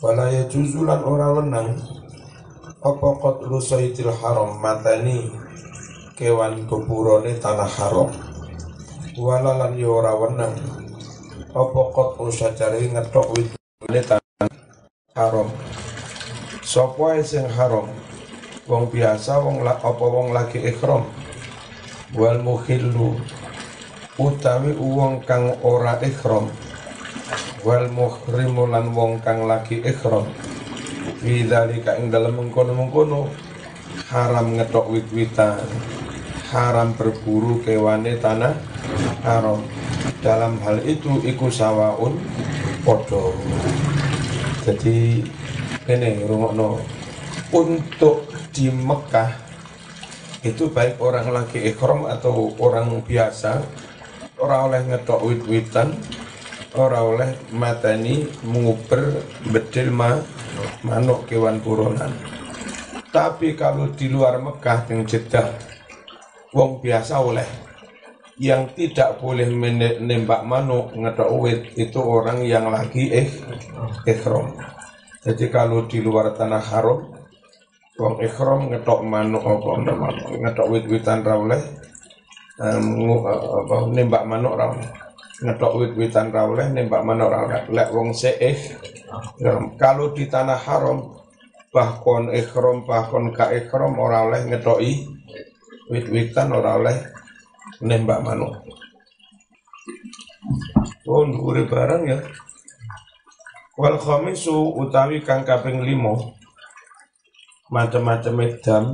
Wala yajuzu lan ora wenang apa qatlu sayyidil haram matani kewan beburone tanah haram. Wala lan ya ora wenang apa qatlu syajari ngethok witune tanah haram. Sapa sing haram? Wong biasa wong lagi ihram. Wal mukhillu utawi wong kang ora ihram. Wal muhrimu lan wong kang lagi ihram. Fi dzalika ing dalem mengkono-mengkono haram ngethok wit-witan, haram berburu kewane tanah haram. Dalam hal itu iku sawaun padha. Jadi ini rungokno, untuk di Mekah itu baik orang lagi ihram atau orang biasa ora oleh ngethok wit-witan, ora oleh matani nguber bedil manuk kewan buronan. Tapi kalau di luar Mekah yang Jeddah wong biasa oleh. Yang tidak boleh menembak manuk ngethok wit itu orang yang lagi ihram. Jadi kalau di luar tanah haram wong ihram ngethok manuk ngethok wit-witan ra oleh, nembak manuk ra oleh. Ngethok wit-witan ra oleh, nembak manuk ra oleh. Lek wong kalau di tanah haram bahkan ihram bahkan ka ihram ora oleh ngethoki wit-witan, ora oleh nembak manuk. Oh, ndure barang ya. Wal khamisu utawi kang kaping 5 macam-macam dam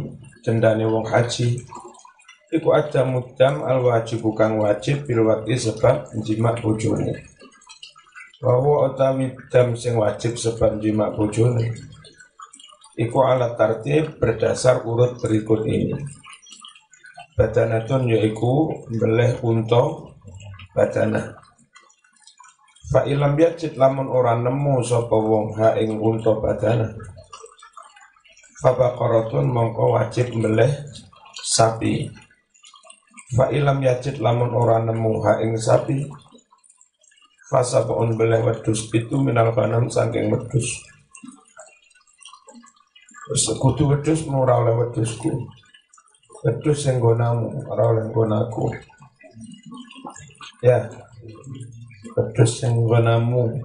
dendane wong haji iku ada mudam al wajib kang wajib bil waqti sebab jima bojone. Bahwa utawi dam sing wajib sebab jima bojone iku alat tertib berdasar urut berikut ini. Badanatun yaiku beleh unta badanah. Fa ilam yajid lamun ora nemu sapa wong ha ing unta badanah. Fa baqaratun mongko wajib beleh sapi. Fa ilam yajid lamun ora nemu ha ing sapi. Fa sabun beleh wedhus pitu minal ghanam saking wedhus. Sekutu wedhus ora oleh wedhusku. Wedhus sing nggonamu ora oleh nggonaku. Ya. Wedhus sing nggonamu.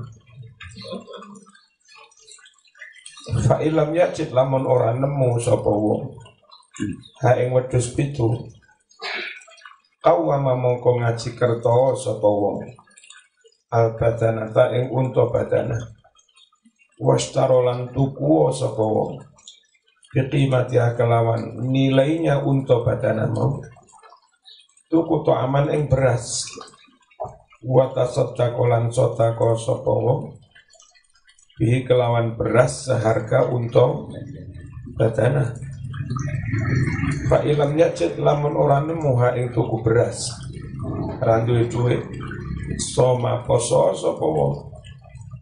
Fa ilam yajid lamun ora nemu sapa wong ha ing wedhus pitu. Qawama mongko ngaji kerta sapa wong al badanata ing unta badanah. Wastarolan tuku sapa wong biqimati kelawan nilainya unta badanah mau tuku to aman ing beras wa tasaddaqolan sedekah sapa wong bi kelawan beras seharga unta badanah. Fa ilam yajid lamun ora nemu ha ing tuku beras randuwe duit soma poso sapa wong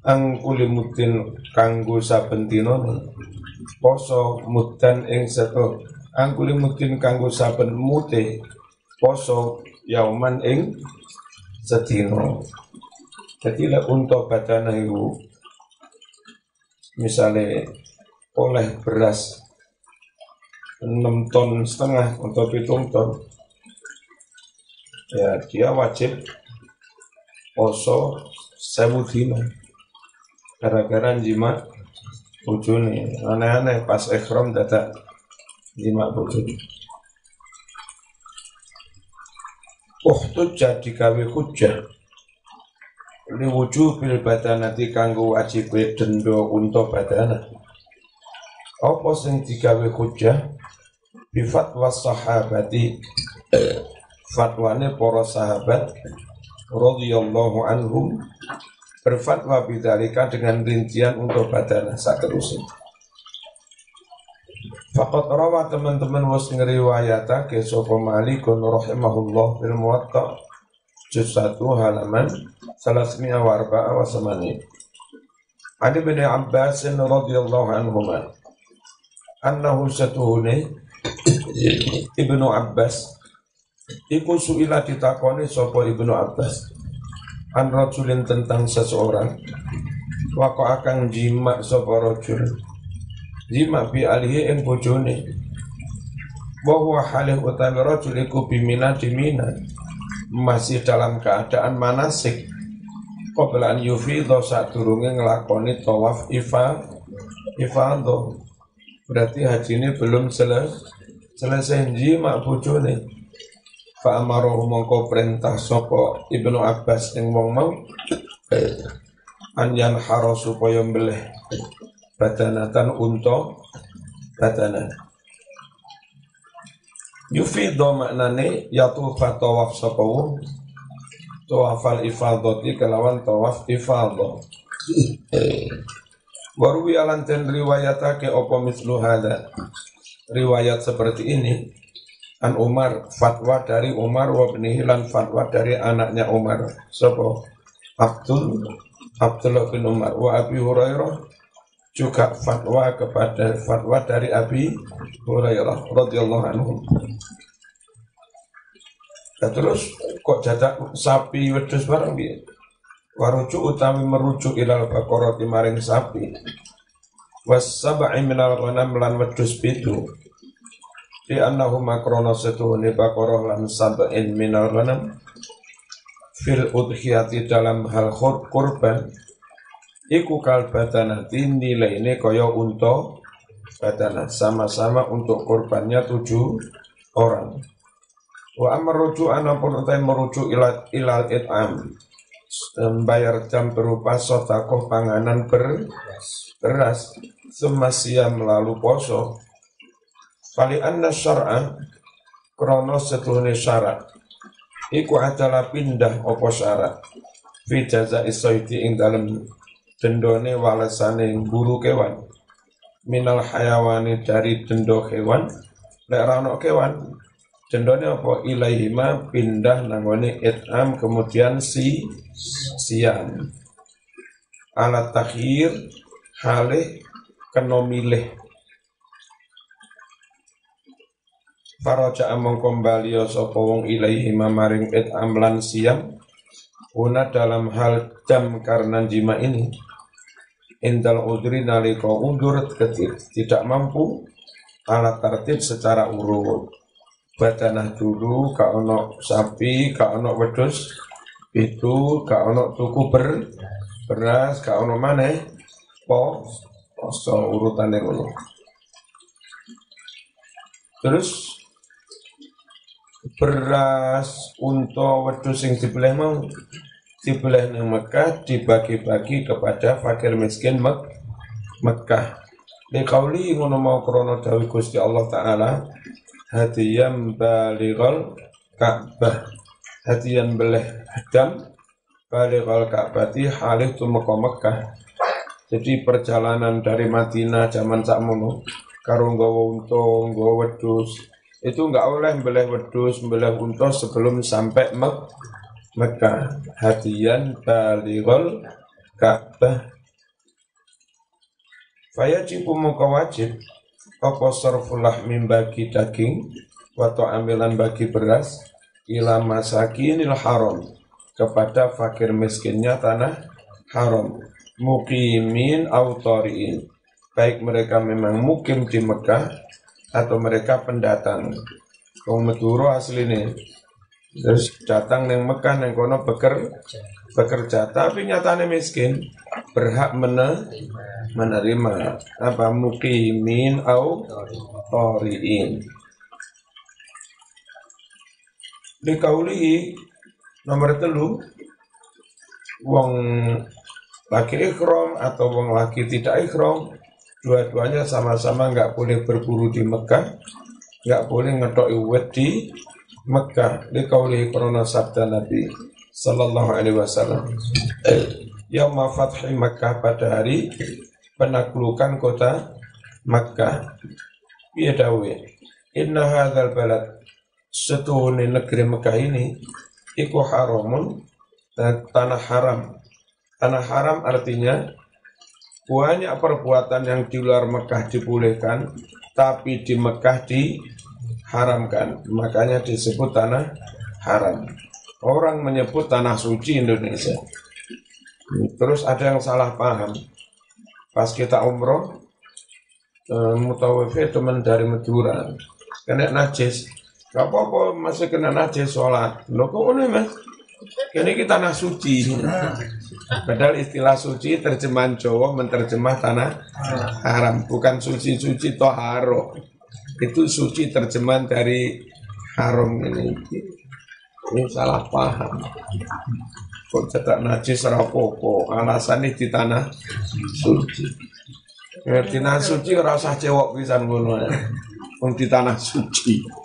angkuli mutin kanggo saben dina poso mudan ing seto angkuli mutin kanggo saben mute poso yauman ing sedina. Jadi lek unta badanah iku misale oleh beras 6 ton setengah atau 7 ton ya dia wajib poso 1000 dina gara-gara jima bojone. Aneh-aneh pas ihram dadak jima bojone. Jadi gawe hujjah li wujubil badanati kanggo wajib denda unta badanah. Apa sing digawe hujjah bi fatwa sahabati fatwane para sahabat radhiyallahu anhum berfatwa bidzalika dengan rincian untuk badanah saterusé. Faqat rawa teman-teman was ngriwayatake sapa Malikun rahimahullah fil Muwatta juz 1 halaman 304 wa samani. Ada bin Abbas radhiyallahu anhuma annahu satuhune Ibnu Abbas iku suila ditakoni sapa Ibnu Abbas an rajulin tentang seseorang wako akan jima sapa rajul jima bi alihi ing bojone bahwa halih utawi rajul iku bimina dimina masih dalam keadaan manasik qabla an yufidha sadurunge nglakoni tawaf ifadah. Berarti haji ini belum selesai jima bojone. Fa amarohu mongko perintah sapa Ibnu Abbas ing wong mau anyan haro supaya mbeleh badanatan unta badanan. Yufidha maknane yatufa tawaf sapa wong tawafal ifadati kelawan tawaf ifadah. Waruwi alanten riwayatake apa mislu hada riwayat seperti ini an Umar fatwa dari Umar wa ibnihi lan fatwa dari anaknya Umar sapa Abdullah bin Umar wa Abi Hurairah juga fatwa dari Abi Hurairah radhiyallahu anhu. Nah, terus kok jadak sapi wedhus barang piye? Warujuk utami merujuk ilal baqarati maring sapi was sab'i minal ghanam lan wedhus pitu di annahu makrono setuhune baqarah lan sab'in minal ghanam fil udhiyati dalam hal kurban iku kal badanati nilaine kaya unta badanah sama-sama untuk kurbannya 7 orang. Wa amar rujuk anapun utai merujuk ilal it'am membayar jam berupa sotakoh panganan beras semasiam lalu poso fali anna syar'a krono setuhune syarat iku adalah pindah opo syarat fi jaza isoiti ing dalem dendone walasane buru kewan minal hayawani dari dendo kewan lek rano kewan dendone apa ilaihima pindah nangone it'am kemudian siam alat takhir halih kena milih faraja among kembali sapa wong ilaihima maring it'am lan siam una dalam hal jam karena jima ini indal udri nalika undur tidak mampu alat tertib secara urut badanah dulu ka ono sapi ka ono wedhus itu ka ono tuku beras ka ono maneh poso urutane ngono. Terus beras unta wedhus sing dibeleh mau dibeleh nang Mekah dibagi-bagi kepada fakir miskin Mekah. Liqauli ngono mau krana dawuh Gusti Allah taala hadiyan balighal Ka'bah hadiyan beleh dam balighal Ka'bati halih tumeka Mekah. Jadi perjalanan dari Madinah zaman sakmono karo nggawa unta nggawa wedhus itu enggak oleh beleh wedhus beleh unta sebelum sampai Mekah. Hadiyan balighal Ka'bah fayajibu maka wajib apa sarful lahmi bagi daging atau ambilan bagi beras ila masakinil haram kepada fakir miskinnya tanah haram muqimin aw tariin baik mereka memang mukim di Mekah atau mereka pendatang wong Madura asline terus datang nang Mekah nang kono bekerja tapi nyatane miskin berhak menerima apa muqimin au tariin. Dikauli nomor 3 wong laki ikhram atau wong laki tidak ikhram dua-duanya sama-sama enggak boleh berburu di Mekah, enggak boleh ngetoki wit di Mekah. Dikauli karena sabda Nabi sallallahu alaihi wasallam yauma fathi Makkah pada hari penaklukan kota Makkah. Piye dawe? Inna hadzal balad setuhune negeri Mekah ini iku haramun tanah haram. Tanah haram artinya banyak perbuatan yang di luar Mekah dibolehkan tapi di Mekah diharamkan. Makanya disebut tanah haram. Orang menyebut tanah suci Indonesia. Terus ada yang salah paham. Pas kita umroh, mutawif teman dari Madura, kena najis. Gak apa-apa masih kena najis sholat. Loh kok ini mas? Ini kita tanah suci. Padahal istilah suci terjemahan Jawa menerjemah tanah haram. Bukan suci-suci toharo. Itu suci terjemahan dari haram ini. Ini salah paham. Kok cetak najis rapopo, alasannya di tanah suci. Di tanah suci rasa cewek pisan ngono ya. Di tanah suci.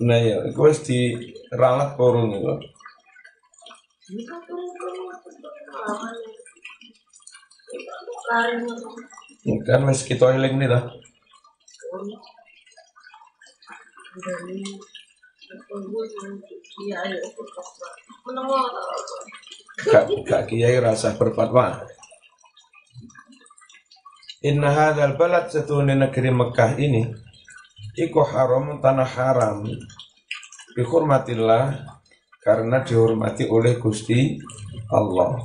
Nah ya, itu harus diralat korun itu. Kan wis kita eling nih dah. Gak kiai rasa berfatwa. Inna hadzal balad satune negeri Mekah ini iku haram tanah haram bi hurmatillah karena dihormati oleh Gusti Allah.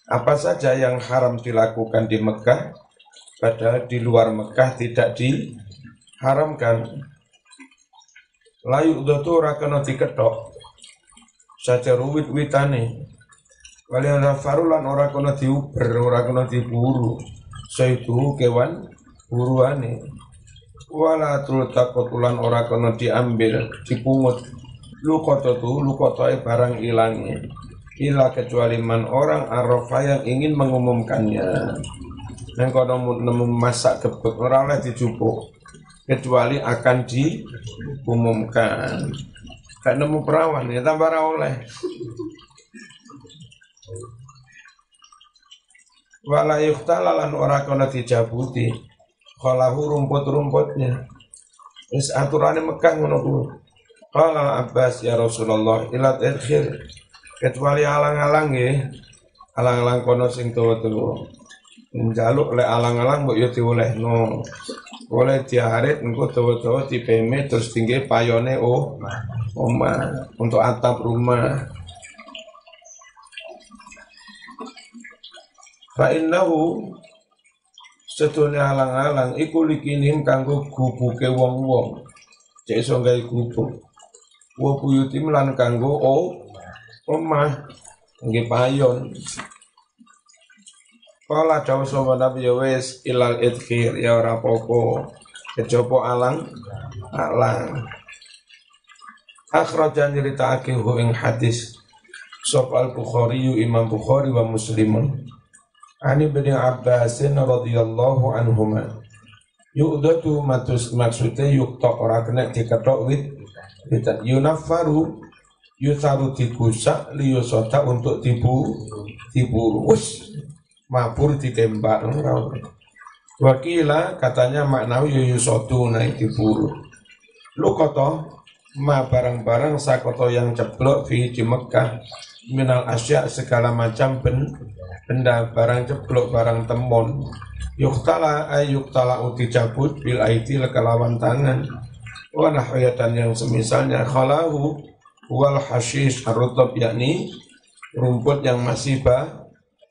Apa saja yang haram dilakukan di Mekah padahal di luar Mekah tidak diharamkan. Layu datu ora kena diketok saja ruwit-witane walian farulan ora kena diuber ora kena diburu saitu kewan buruane wala tultakotulan ora kena diambil dipungut lukotoe barang ilangnya ila kecuali man orang arafa yang ingin mengumumkannya nang kono nemu masak gebek ora oleh dijupuk kecuali akan diumumkan. Gak nemu perawan ya tambah ora oleh. Wala yuhtalalan ora kena dijabuti khalahu rumput-rumputnya. Wis aturane Mekah ngono kuwi. Qala Abbas ya Rasulullah ila akhir kecuali alang-alang nggih. Alang-alang kono sing tuwa-tuwa. Njaluk lek alang-alang mbok yo diolehno. Boleh diarit engko dawa-dawa dipeme terus tinggi payone omah untuk atap rumah. Fa innahu setunya alang-alang iku likinim kanggo gubuke wong-wong. Cek iso gawe gubuk. Wa buyutim lan kanggo omah nggih payon. Kala jauh sobat Nabi wes ilal idkhir ya ora popo kecopo alang. Akhrajan nyritake ing hadis sop al-Bukhari Imam Bukhari wa Muslimun. Ani bin Abbas radhiyallahu anhuma. Yu'datu maksudnya yukta ora kena diketok wit yunafaru yusaru digusak liyusota untuk diburu. Mabur ditembak. Wakila katanya maknawi yusotu naik diburu. Lukoto ma barang-barang sakoto yang ceblok di Mekah minal asya segala macam benda barang ceblok barang temon. Yuktala uti cabut bil aiti lekalawan tangan. Wanahayatan yang semisalnya khalahu wal hashish ar-rutab yakni rumput yang masih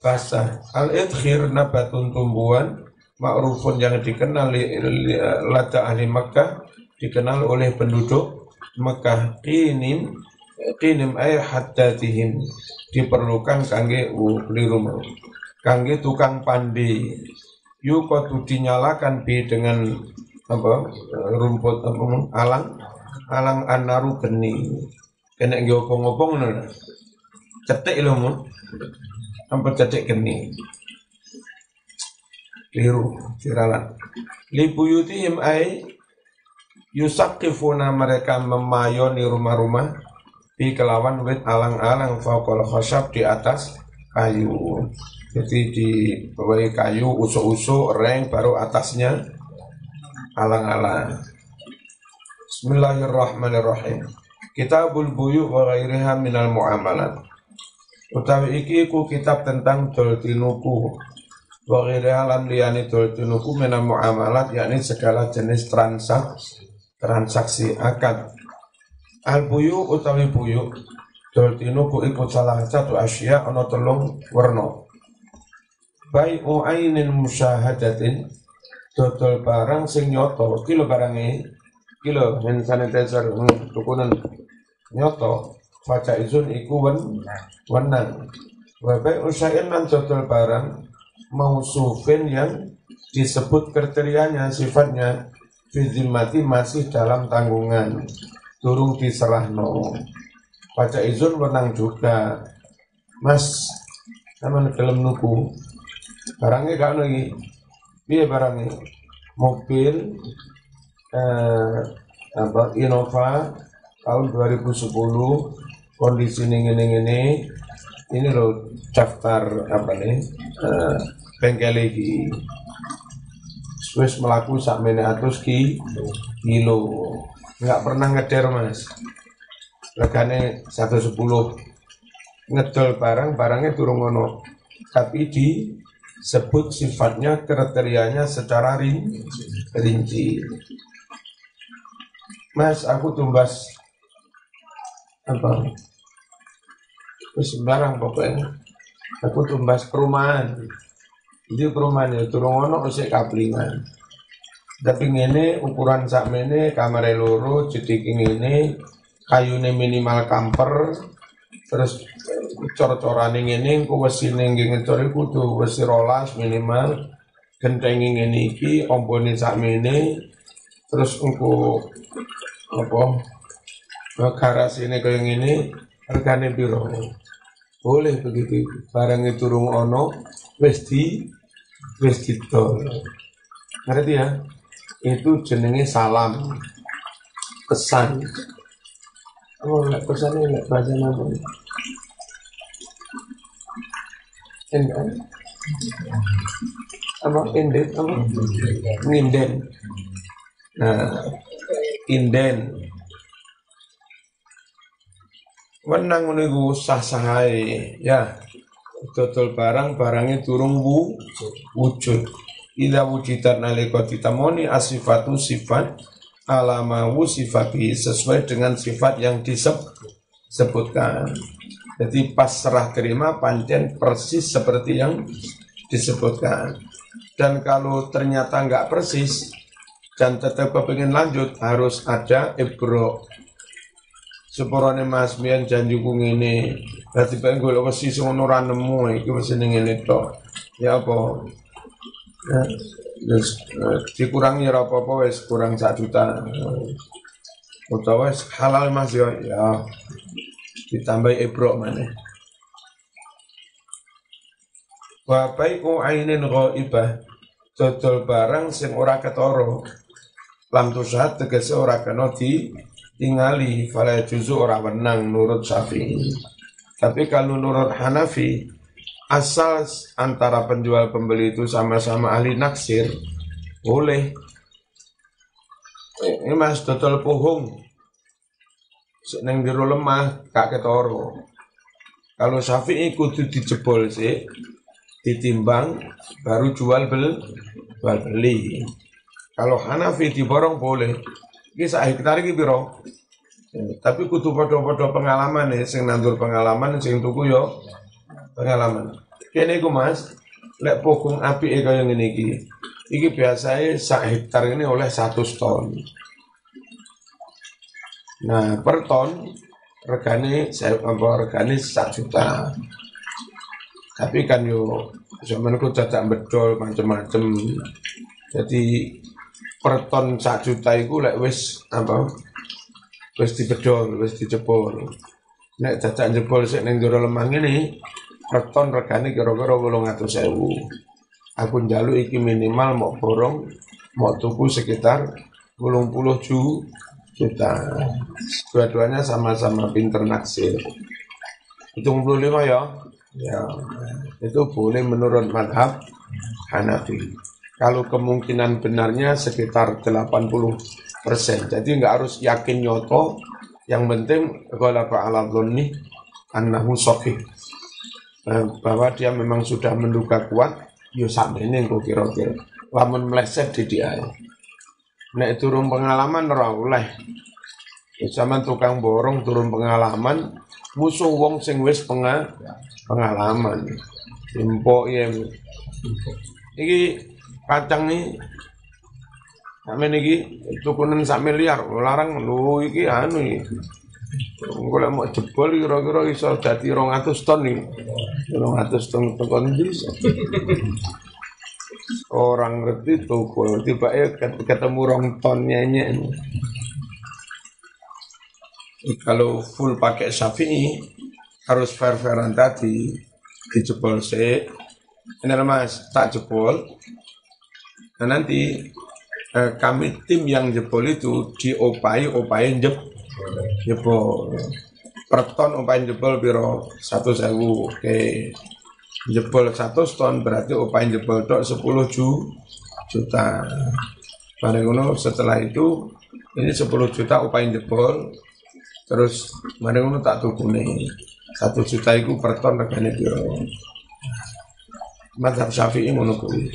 basah. Al-idkhir nabatun tumbuhan ma'rufun yang dikenal lada ahli Makkah, dikenal oleh penduduk Makkah. Qinim ay haddatihim diperlukan kangge rumah kangge tukang pandi yukotu dinyalakan bi dengan rumput alang anaru geni kena ngopong-ngopong cetek lho mun sampai cetek geni liru tiralan libuyutihim ay yusaqifuna mereka memayoni rumah-rumah di kelawan wit alang-alang faqal khashab di atas kayu. Jadi di bawah kayu usuk-usuk reng baru atasnya alang-alang. Bismillahirrahmanirrahim. Kitabul buyu wa ghairiha minal muamalat. Utawi iki ku kitab tentang dol tinuku. Wa ghairiha lan liyane dol tinuku minal muamalat yakni segala jenis transaksi akad. Al buyu utawi buyu dol tinuku iku salah satu asya ana telung werna. Bai'u ainin musyahadatin dodol barang sing nyata kilo barange kilo hand sanitizer tukunan nyoto faca izun iku wenang wa bai'u syai'in lan dodol barang mausufin yang disebut kriterianya sifatnya fizimati masih dalam tanggungan durung diserahno faca izun wenang juga mas sama film nuku barangnya gak lagi dia barangnya mobil Innova tahun 2010 kondisi ini loh daftar bengkel iki wis melaku sakmene atus kilo nggak pernah ngeder mas regane 110 ngedol barangnya turun ngono tapi disebut sifatnya kriterianya secara rinci. Mas aku tumbas apa? Sembarang pokoknya. Aku tumbas perumahan. Jadi perumahan itu turun ngono usik kaplingan. Tapi ngene ukuran sakmene kamar loro jadi ngene kayune minimal kamper terus cor-corane ngene engko wesine ngecor iku kudu wesi 12 minimal gentenge ngene iki ombone sakmene terus engko apa garasine kaya ngene regane piro boleh begitu barang itu turung ono wis didol ngerti ya itu jenenge salam pesan pesan ini bahasa apa enggak apa inden apa nginden nah inden wenang niku sah-sahae ya dodol barangnya durung wujud ila wujidat nalika ditamoni asifatu sifat alamawu sifati sesuai dengan sifat yang disebutkan. Jadi pas serah terima pancen persis seperti yang disebutkan. Dan kalau ternyata enggak persis dan tetap kepingin lanjut harus ada ibro. Seporone Mas Mian janjiku ngene. Berarti pengen golek wesi sing ono ra nemu iki wis ngene tok. Ya apa? Ya, dikurangi ya apa-apa wis kurang 1 juta. Utawa wis halal Mas ya. Ya. Ditambah ibro maneh. Wa bai'u ainin ghaibah dodol barang sing ora ketara. Lam tusad tegese ora kena ditingali fala juzu ora wenang nurut Syafi'i. Tapi kalau nurut Hanafi asal antara penjual pembeli itu sama-sama ahli naksir boleh. Ini Mas dodol pohong neng jero lemah gak ketara. Kalau Syafi'i kudu dijebol sih, ditimbang baru jual beli. Kalau Hanafi diborong boleh. Iki sak hektar iki piro? Tapi kudu padha-padha pengalaman nih, sing nandur pengalaman, sing tuku yo pengalaman. Kene iku Mas, lek pohong apike kaya ngene iki. Iki biasanya sak hektar ini oleh 100 ton. Nah, per ton regane 1 juta. Tapi kan yo zaman ku dadak bedol macam-macam. Jadi per ton 1 juta iku lek wis wis dibedol, wis dijebol. Nek dadak jebol sik ning jero lemah ngene, per ton regane kira-kira 800.000. Aku njaluk iki minimal mau borong mau tuku sekitar 80 juta. Dua-duanya sama-sama pinter naksir. 75 ya. Ya, itu boleh menurut madhab Hanafi. Kalau kemungkinan benarnya sekitar 80%. Jadi nggak harus yakin nyoto. Yang penting qala ala dhanni annahu sahih. Bahwa dia memang sudah menduga kuat, yo sakmene engko kira-kira. Lamun meleset di dia. Nek turun pengalaman ora oleh. Zaman tukang borong turun pengalaman, musuh wong sing wis pengalaman. Impok ya. Iki kacang nih, sampe niki tukunan sak miliar, larang lho iki anu iki. Golek mau jebol kira-kira iso dadi 200 ton nih. 200 ton tekan bisa. Orang ngerti tuku, tiba ketemu 2 ton nyenyek. Kalau full pakai Syafi'i harus fair-fairan tadi dijebol sih. Ini Mas, tak jebol. Nah nanti kami tim yang jebol itu diopain jebol. Per ton opain jebol biro 100.000. Oke. Jebol 100 ton berarti opain jebol tok 10 juta. Bareng setelah itu ini 10 juta opain jebol. Terus bareng tak tukune 1 juta itu per ton regane piro. Mazhab Syafi'i ngono kuwi.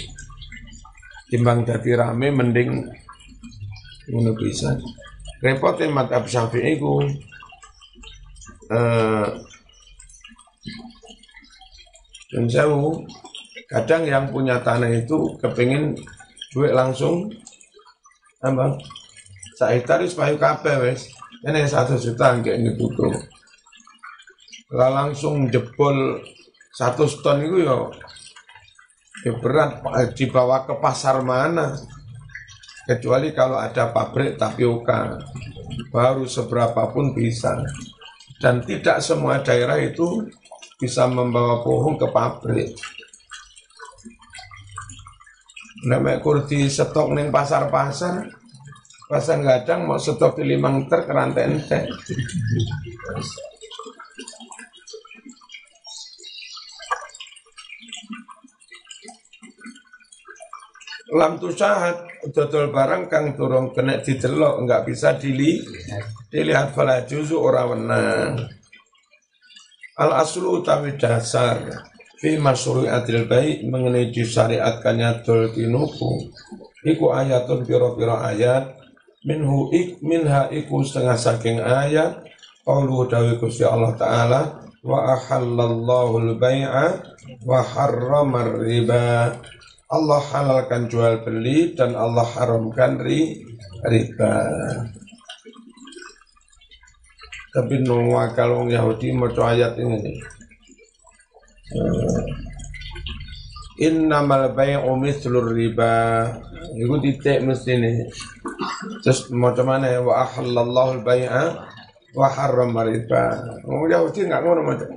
Timbang dadi rame mending ngono bisa. Repote mazhab Syafi'i ku dan sewu kadang yang punya tanah itu kepingin duit langsung ambang saitaris payu kabeh wis ini 1 juta kayak ini tutup lah langsung jebol 100 ton itu ya berat dibawa ke pasar mana kecuali kalau ada pabrik tapioka baru seberapa pun bisa dan tidak semua daerah itu bisa membawa pohon ke pabrik. Nek kurdi stok ning pasar-pasar, pasar gadang mau stok 5 ter kerantai entek. Lam tusahat dodol barang kang durung kena didelok enggak bisa dilihat fala juzu ora wenang. Al aslu utawi dasar fi masyru'atil bai mengenai disyariatkannya dol tinuku iku ayatun pira-pira ayat minha iku setengah saking ayat qaulu dawi Gusti Allah taala wa ahallallahu al-bai'a wa harrama riba. Allah halalkan jual beli dan Allah haramkan riba. Tapi kalau Yahudi maca ayat ini nih. Innamal bai'u mithlur riba. Iku titik mesti nih. Terus macam mana ya wa ahallallahu al-bai'a wa harrama riba. Yahudi enggak ngono macam.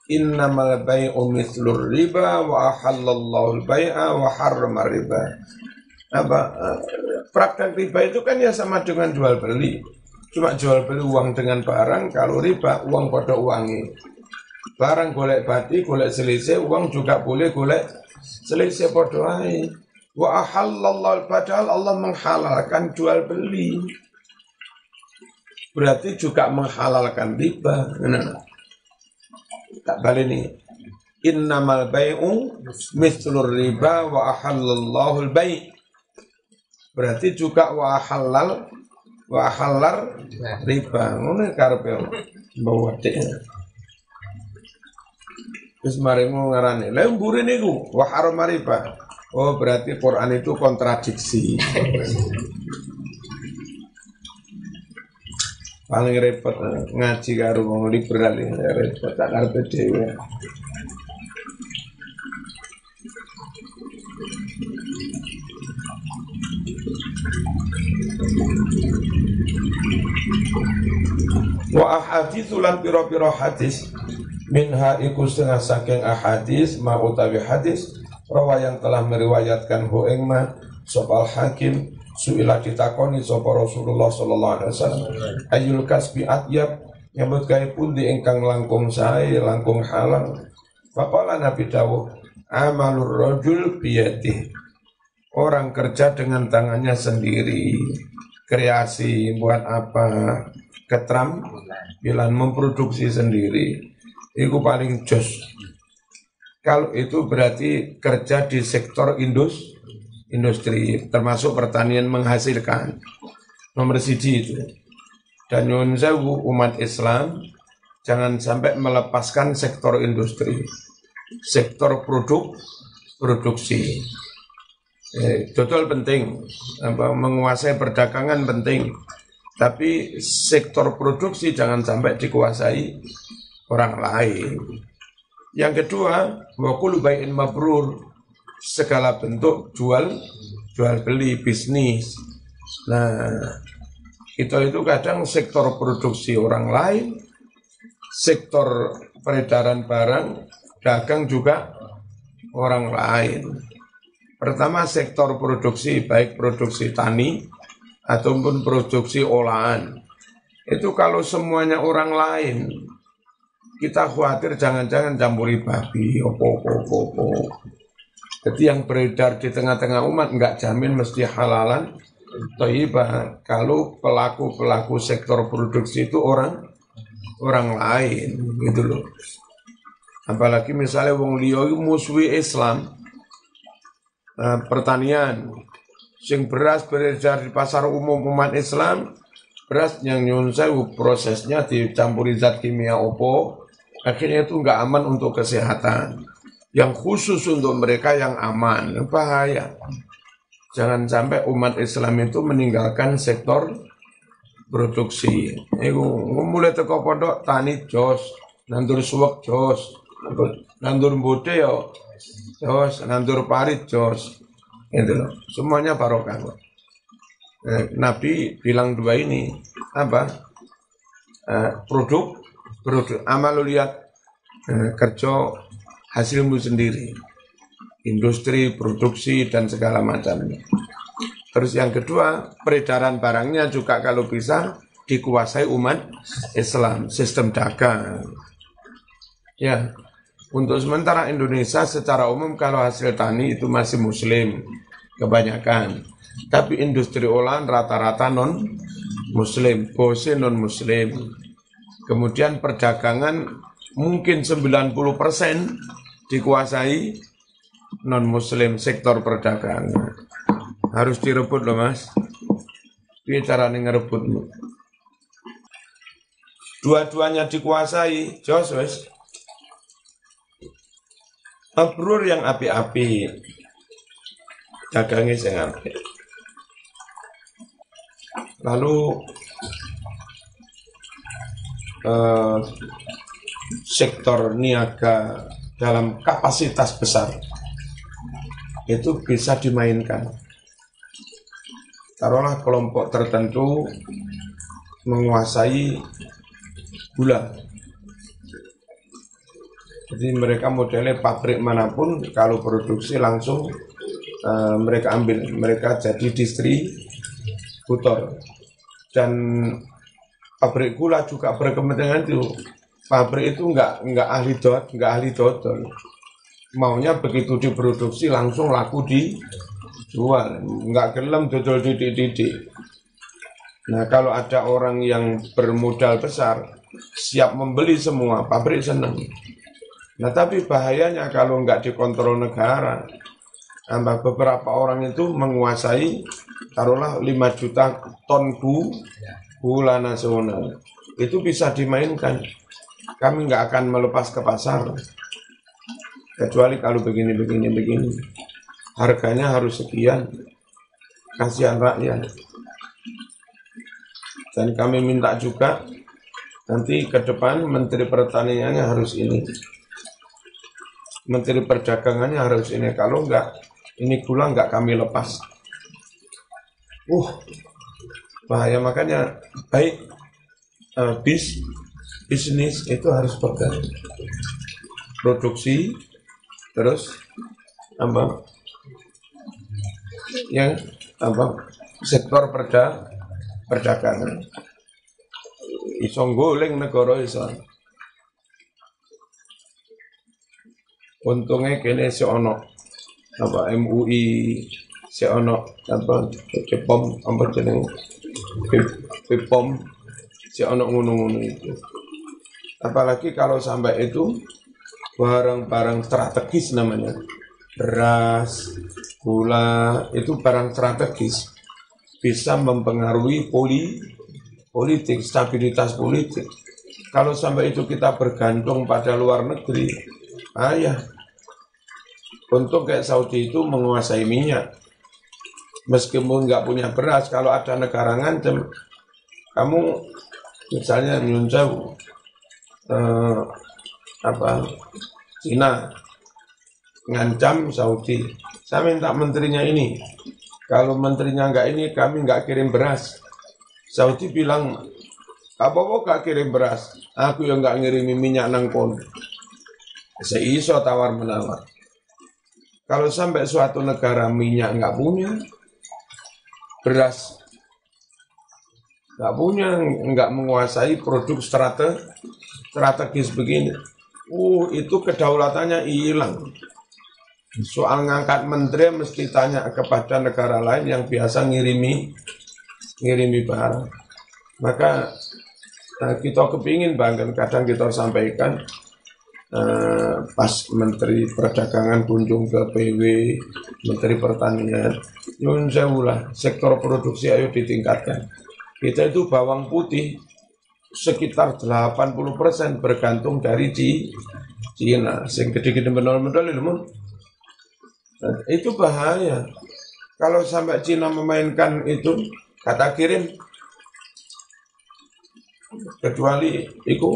Innamal bai'u mithlur riba wa ahallallahu al-bai'a wa harrama riba. Praktek riba itu kan ya sama dengan jual beli. Cuma jual beli uang dengan barang, kalau riba uang pada uangi. Barang golek bati, golek selisih, uang juga boleh golek selisih pada wae. Wa ahallallahu padahal Allah menghalalkan jual beli. Berarti juga menghalalkan riba. Tak balik nih. Innamal bai'u mithlur riba wa ahallallahu al-bai'. Berarti juga wa halar riba. Ngono karepe bawa tek. Wis mari ngarani. Lah mburi niku wa haram riba. Oh berarti Quran itu kontradiksi. Paling repot ngaji karo wong liberal ya repot tak karepe dhewe. Wa ahaditsu lan pira-pira hadis minha iku setengah saking ahadis ma utawi hadis rawa yang telah meriwayatkan hu ing ma sopal hakim suila ditakoni sapa Rasulullah sallallahu alaihi wasallam ayul kasbi atyab nyambut gawe pundi ingkang langkung sae langkung halal faqala nabi dawuh amalur rajul biyadi orang kerja dengan tangannya sendiri kreasi buat apa keterampilan memproduksi sendiri itu paling jos kalau itu berarti kerja di sektor industri termasuk pertanian menghasilkan nomor 1 itu Dan nyuwun sewu umat Islam jangan sampai melepaskan sektor industri, sektor produksi. Total penting, menguasai perdagangan penting, tapi sektor produksi jangan sampai dikuasai orang lain. Yang kedua, wa kullu bai'in mabrur, segala bentuk jual beli bisnis. Nah, kita itu kadang sektor produksi orang lain, sektor peredaran barang, dagang juga orang lain. Pertama sektor produksi, baik produksi tani ataupun produksi olahan. Itu kalau semuanya orang lain, kita khawatir jangan-jangan campuri babi, opo. Jadi yang beredar di tengah-tengah umat nggak jamin mesti halalan, thayyibah. Kalau pelaku sektor produksi itu orang lain, gitu loh. Apalagi misalnya wong liya iku musuhi Islam. Pertanian, sing beras beredar di pasar umum umat Islam, beras yang nyuwun sewu prosesnya dicampuri zat kimia opo, akhirnya itu nggak aman untuk kesehatan. Yang khusus untuk mereka yang aman, bahaya. Jangan sampai umat Islam itu meninggalkan sektor produksi. Mulai teko pondok tani jos, nandur suwek jos, nandur bude yo jos, nandur parit jos. Itu loh. Semuanya barokah. Nabi bilang dua ini apa? Produk amaluliyat, kerja hasilmu sendiri, industri, produksi dan segala macamnya. Terus yang kedua, peredaran barangnya juga kalau bisa dikuasai umat Islam, sistem dagang. Ya, untuk sementara Indonesia secara umum kalau hasil tani itu masih muslim kebanyakan. Tapi industri olahan rata-rata non-muslim, bose non-muslim. Kemudian perdagangan mungkin 90% dikuasai non-muslim sektor perdagangan. Harus direbut loh mas. Piye carane ngerebutmu? Dua-duanya dikuasai, jos wes. Mabrur yang api-api, dagangnya sing apik. Lalu sektor niaga dalam kapasitas besar itu bisa dimainkan. Taruhlah kelompok tertentu menguasai gula. Jadi mereka modelnya pabrik manapun kalau produksi langsung mereka ambil, mereka jadi distributor. Dan pabrik gula juga berkepentingan itu. Pabrik itu enggak ahli dodol. Maunya begitu diproduksi langsung laku dijual, enggak gelem dodol didik-didik. Nah, kalau ada orang yang bermodal besar siap membeli semua, pabrik senang. Nah, tapi bahayanya kalau enggak dikontrol negara, beberapa orang itu menguasai taruhlah 5 juta ton gula nasional. Itu bisa dimainkan. Kami enggak akan melepas ke pasar. Kecuali kalau begini. Harganya harus sekian. Kasihan rakyat. Dan kami minta juga nanti ke depan Menteri Pertaniannya harus ini. Menteri Perdagangannya harus ini. Kalau enggak, ini gula enggak kami lepas. Bahaya. Makanya baik bisnis itu harus pegang. Produksi, terus sektor perdagangan. Iso goleng negara iso. Untungnya kene si ono MUI, si ono Bepom Bepom si ono ngono-ngono itu. Apalagi kalau sampai itu barang-barang strategis namanya, beras, gula itu barang strategis, bisa mempengaruhi politik, stabilitas politik. Kalau sampai itu kita bergantung pada luar negeri, ya. Untuk kayak Saudi itu menguasai minyak. Meskipun nggak punya beras, kalau ada negara ngancem, kamu misalnya nyun sewu, Cina ngancam Saudi. Saya minta menterinya ini. Kalau menterinya nggak ini, kami nggak kirim beras. Saudi bilang, apa-apa nggak kirim beras. Aku yang nggak ngirimi minyak nang kono. Seiso tawar menawar. Kalau sampai suatu negara minyak nggak punya, beras nggak punya, nggak menguasai produk strategis begini, itu kedaulatannya hilang. Soal ngangkat menteri mesti tanya kepada negara lain yang biasa ngirimi barang. Maka kita kepingin banget, kadang kita sampaikan pas Menteri Perdagangan kunjung ke PW, Menteri Pertanian, nyun sewu lah, sektor produksi ayo ditingkatkan. Kita itu bawang putih sekitar 80% bergantung dari Cina. Sing gede-gede benar-benar itu bahaya. Kalau sampai Cina memainkan itu, kata kirim, kecuali itu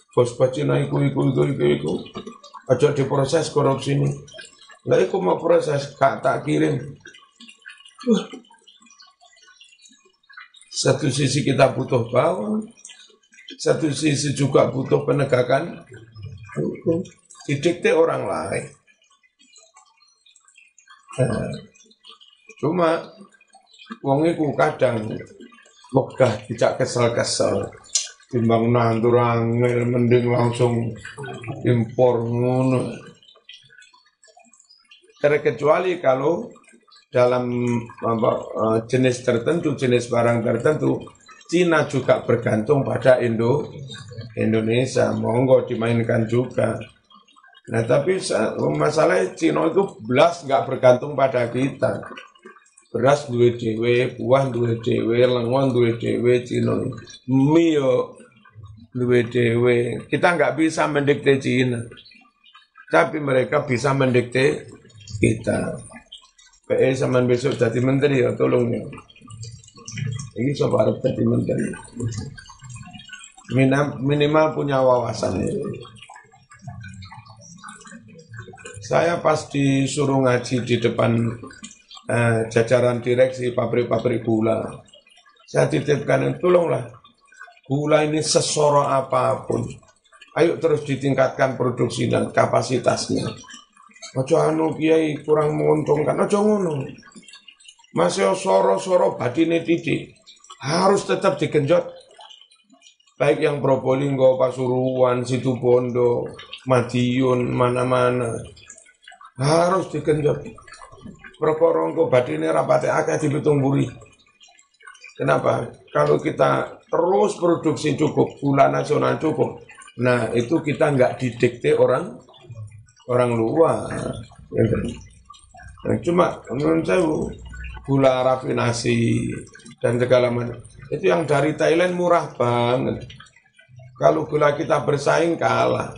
bos Cina iku aja diproses korupsi ini. Lah iku mau proses tak kirim. Satu sisi kita butuh bawang, satu sisi juga butuh penegakan hukum. Didikte orang lain. Cuma wong iku kadang megah tidak kesel-kesel. Timbang nandur angel mending langsung impor ngono. Terkecuali kalau dalam jenis tertentu, jenis barang tertentu, Cina juga bergantung pada Indonesia, monggo dimainkan juga. Nah tapi masalahnya Cina itu belas nggak bergantung pada kita. Beras duwe dhewe, buah duwe dhewe, lengon duwe dhewe, Cina mie yo duwe dhewe. Kita nggak bisa mendikte Cina, tapi mereka bisa mendikte kita. PE zaman besok jadi menteri ya tolong ya. Ini coba harus jadi menteri. Minimal punya wawasan ya. Saya pas disuruh ngaji di depan jajaran direksi pabrik-pabrik gula, saya titipkan, tolonglah, gula ini sesoro apapun, ayo terus ditingkatkan produksi dan kapasitasnya. Ojo anu kiai kurang menguntungkan, ojo ngono. Masih soro-soro badine titik, harus tetap digenjot. Baik yang Probolinggo, Pasuruan, Situbondo, Madiun, mana-mana, harus digenjot. Perkorongko badine rapate akeh dipitung buri. Kenapa? Kalau kita terus produksi cukup, gula nasional cukup, nah itu kita nggak didikte orang luar. Nah, cuma menurut saya gula rafinasi dan segala macam itu yang dari Thailand murah banget. Kalau gula kita bersaing kalah.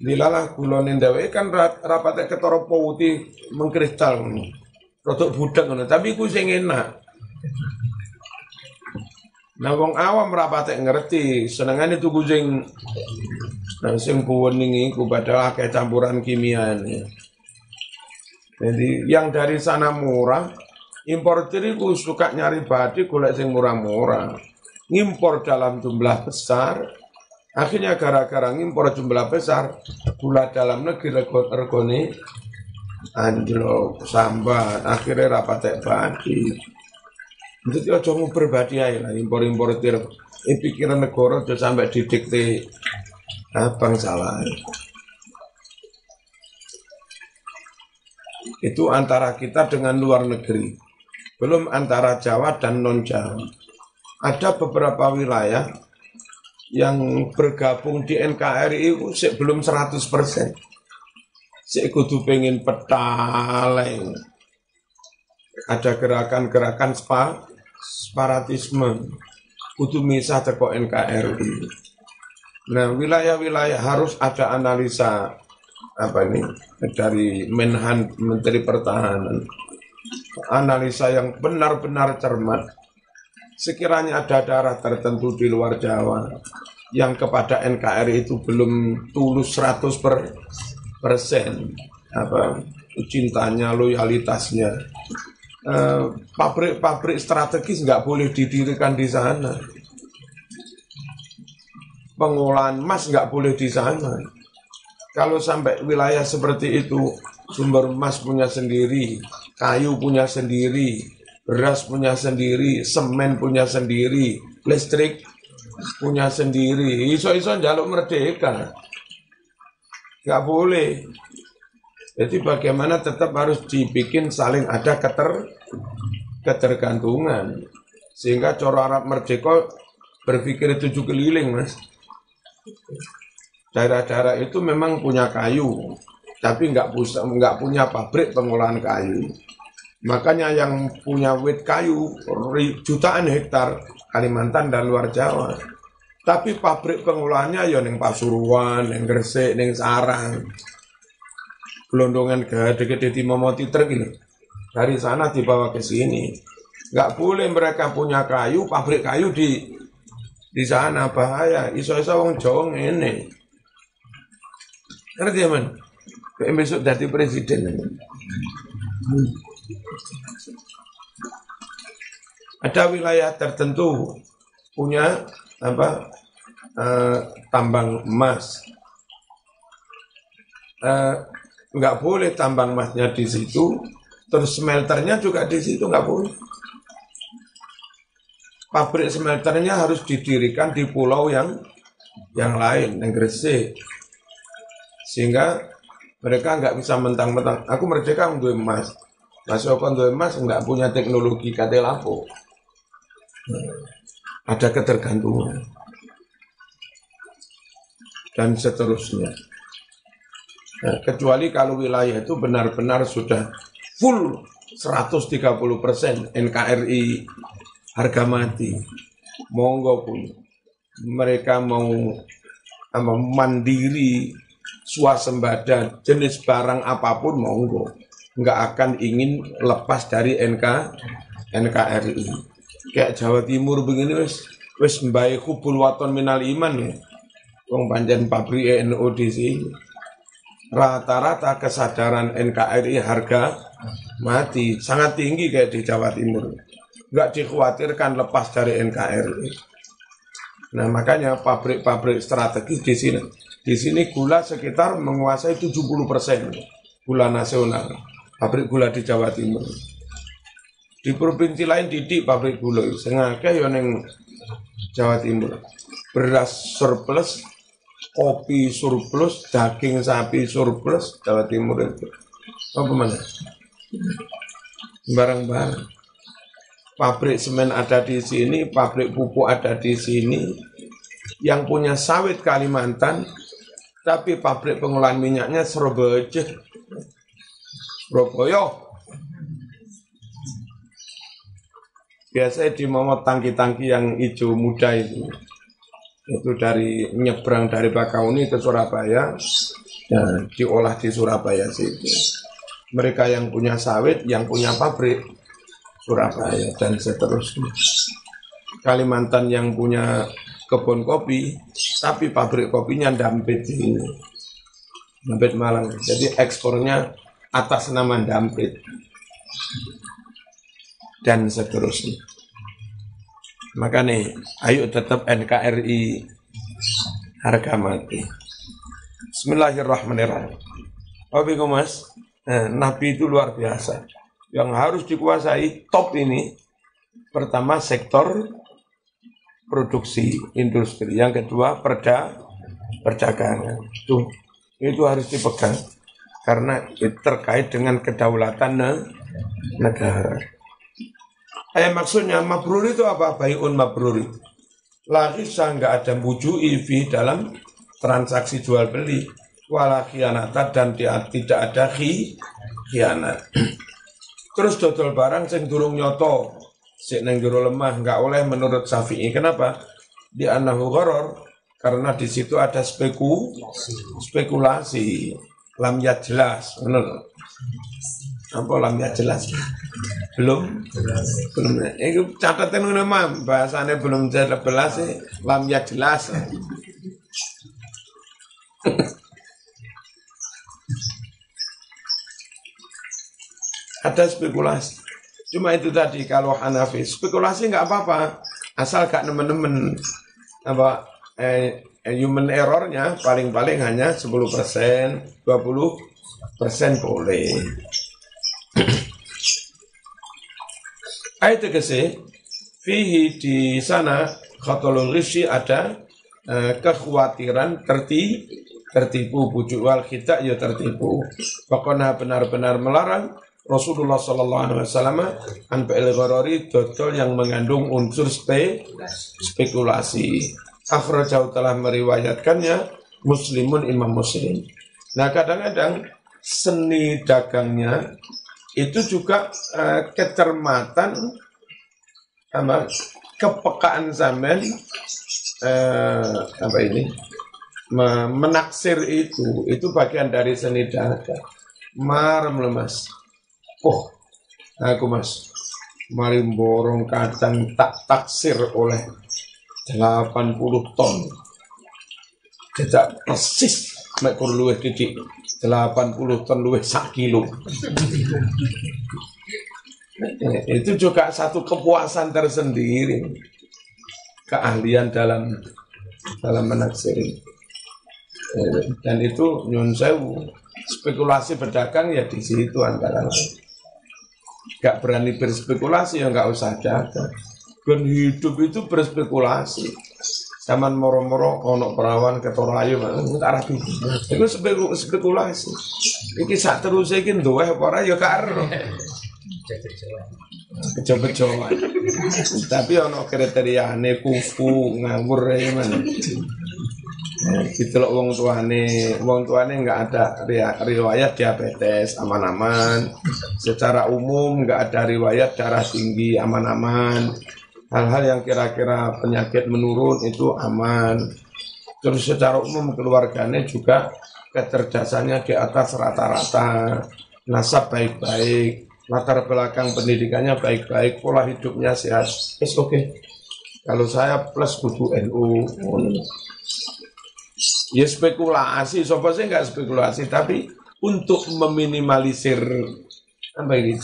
Dilalah gula nendawe kan rapate ketara putih mengkristal. Rodok budak ngono, tapi ku sing enak. Nah wong awam rapate ngerti, senengane tuku sing kuning iku padahal akeh campuran kimiane. Jadi yang dari sana murah, importer itu suka nyari badik golek sing murah-murah. Ngimpor dalam jumlah besar, akhirnya gara-gara ngimpor jumlah besar, gula dalam negeri regone anjlok sambat, akhirnya rapatek badik. Jadi aja nguber badik ae lah, impor-importir. Pikiran negara aja sampai didikte abang salah. Itu antara kita dengan luar negeri. Belum antara Jawa dan non-Jawa. Ada beberapa wilayah yang bergabung di NKRI itu belum 100%. Saya kudu pengen petaleng. Ada gerakan-gerakan separatisme. kudu misah teko NKRI. Nah, wilayah-wilayah harus ada analisa dari Menteri Pertahanan. Analisa yang benar-benar cermat. Sekiranya ada daerah tertentu di luar Jawa yang kepada NKRI itu belum tulus 100% cintanya, loyalitasnya. Pabrik-pabrik strategis nggak boleh didirikan di sana. Pengolahan emas nggak boleh di sana. Kalau sampai wilayah seperti itu, sumber emas punya sendiri, kayu punya sendiri, beras punya sendiri, semen punya sendiri, listrik punya sendiri. Iso-iso njaluk merdeka. Nggak boleh. Jadi bagaimana tetap harus dibikin saling ada ketergantungan. Sehingga coro Arab merdeka berpikir 7 keliling, Mas. Daerah-daerah itu memang punya kayu, tapi nggak punya pabrik pengolahan kayu. Makanya yang punya wit kayu jutaan hektar Kalimantan dan luar Jawa. Tapi pabrik pengolahannya ya ning Pasuruan, ning Gresik, ning Sarang. Gelondongan gede-gede di Momoti truk ini. Dari sana dibawa ke sini. Nggak boleh mereka punya kayu, pabrik kayu di sana, bahaya. Iso-iso wong Jawa ngene. Ngerti ya, Man? Besok jadi presiden. Ada wilayah tertentu punya tambang emas. Nggak boleh tambang emasnya di situ, terus smelternya juga di situ nggak boleh. Pabrik smelternya harus didirikan di pulau yang lain, yang Gresik. Sehingga mereka nggak bisa mentang-mentang, aku merdeka untuk emas. Mas Oko untuk emas nggak punya teknologi katelapo. Ada ketergantungan. Dan seterusnya. Nah, kecuali kalau wilayah itu benar-benar sudah full 130% NKRI harga mati. Monggo pun. Mereka mau mandiri, swasembada, jenis barang apapun monggo, nggak akan ingin lepas dari NKRI. Kayak Jawa Timur begini wis mbae kubul waton minal iman ya. Wong pancen pabrik NU di sini. Rata-rata kesadaran NKRI harga mati sangat tinggi kayak di Jawa Timur. Nggak dikhawatirkan lepas dari NKRI. Nah makanya pabrik-pabrik strategis di sini. Di sini gula sekitar menguasai 70% gula nasional, pabrik gula di Jawa Timur. Di provinsi lain didik pabrik gula, sengake yo ning Jawa Timur. Beras surplus, kopi surplus, daging sapi surplus, Jawa Timur itu. Apa mana? Barang-barang. Pabrik semen ada di sini, pabrik pupuk ada di sini. Yang punya sawit Kalimantan, tapi pabrik pengolahan minyaknya Surabaya, biasanya di momot tangki-tangki yang hijau muda itu dari nyebrang dari Bakauni ke Surabaya, ya, diolah di Surabaya situ. Mereka yang punya sawit, yang punya pabrik Surabaya dan seterusnya. Kalimantan yang punya kebun kopi, tapi pabrik kopinya Dampit ini, Dampit Malang. Jadi ekspornya atas nama Dampit dan seterusnya. Maka nih, ayo tetap NKRI harga mati. Bismillahirrahmanirrahim. Wabikum Mas, Nabi itu luar biasa. Yang harus dikuasai top ini, pertama sektor produksi industri, yang kedua perdagangan. Itu harus dipegang karena itu terkait dengan kedaulatan negara. Maksudnya mabrur itu apa? Bai'un mabrur itu. Lagi nggak ada bujui fi dalam transaksi jual beli, wala khianata, dan tidak ada khianat. Terus dodol barang sing durung nyoto, sik nang jero lemah enggak oleh menurut Syafi'i. Kenapa? Di annahu gharar, karena di situ ada spekulasi. Lam ya jelas, benar. Apa lam ya jelas? Belum. Itu catatan ngono mah, bahasane belum jelas lam ya jelas. Ada spekulasi. Cuma itu tadi kalau Hanafi spekulasi nggak apa-apa, asal gak nemen-nemen apa human errornya paling-paling hanya 10%, 20% boleh. Ayat tegese fihi di sana khatalul ghishi ada kekhawatiran tertipu bujuk wal khita ya tertipu. Pokoknya benar-benar melarang Rasulullah sallallahu alaihi wasallam an fa'il gharari dodol yang mengandung unsur spekulasi. Akhrajahu telah meriwayatkannya Muslimun Imam Muslim. Nah, kadang-kadang seni dagangnya itu juga kecermatan sama kepekaan sampean menaksir itu bagian dari seni dagang. Marem lemas. Oh, aku mas, mari borong kacang tak taksir oleh 80 ton. Tidak persis, mekur luwih titik 80 ton luwih 1 kilo. Itu juga satu kepuasan tersendiri, keahlian dalam menaksir. Dan itu nyun sewu, spekulasi berdagang ya di situ antara lain. Gak berani berspekulasi ya gak usah dagang. Dan hidup itu berspekulasi. Zaman moro-moro ono perawan ketorayu tak rapi. Itu spekulasi. Iki sak terus iki duwe apa ora ya karo. Kecoba-coba. Tapi ono kriteriane kufu ngawur ya mana. Ditelok wong tuane enggak ada riwayat diabetes, aman-aman. Secara umum enggak ada riwayat darah tinggi, aman-aman. Hal-hal yang kira-kira penyakit menurun itu aman. Terus secara umum keluarganya juga kecerdasannya di atas rata-rata, nasab baik-baik, latar belakang pendidikannya baik-baik, pola hidupnya sehat. Oke. Kalau saya plus kudu NU. Ya spekulasi, sopo sih nggak spekulasi, tapi untuk meminimalisir apa ini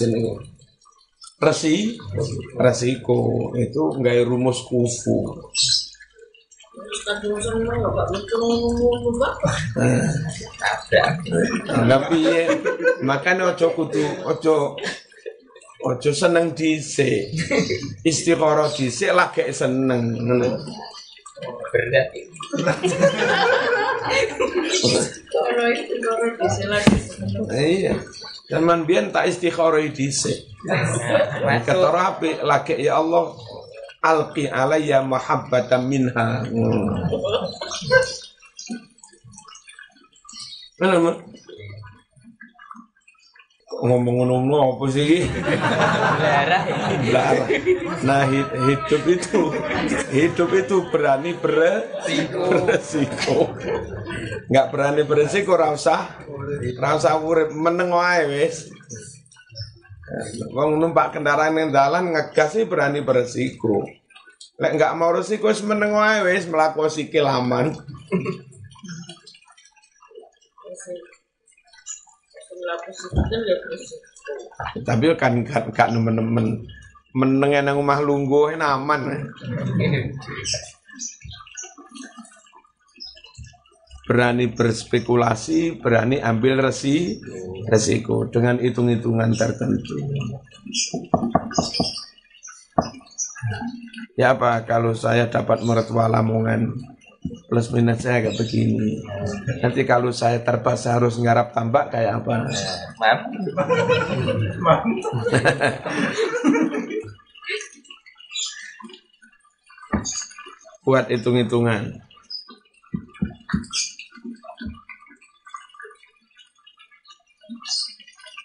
resiko itu nggak rumus kufu. Tapi makanya ojo seneng dhisik, istikharah dhisik lagi seneng. Berat. Iya. Zaman biyen tak istikharah dhisik. Ketara apik lagi ya Allah alqi alayya mahabbatan minha. Kenapa? Ngomong-ngomong apa sih? Belarah. Nah hidup itu berani beresiko. Nggak berani beresiko rasa urip meneng wae wis. Wong numpak kendaraan yang dalan ngegas sih berani beresiko. Lek nggak mau resiko wis meneng wae wis mlaku sikil aman. Tapi kan nemen-nemen meneng nang omah lungguh aman. Berani berspekulasi, berani ambil resiko dengan hitung-hitungan tertentu. Ya apa kalau saya dapat mertua Lamongan plus minus saya kayak begini. Nanti kalau saya terpaksa harus nggarap tambak kayak apa? Buat hitung-hitungan.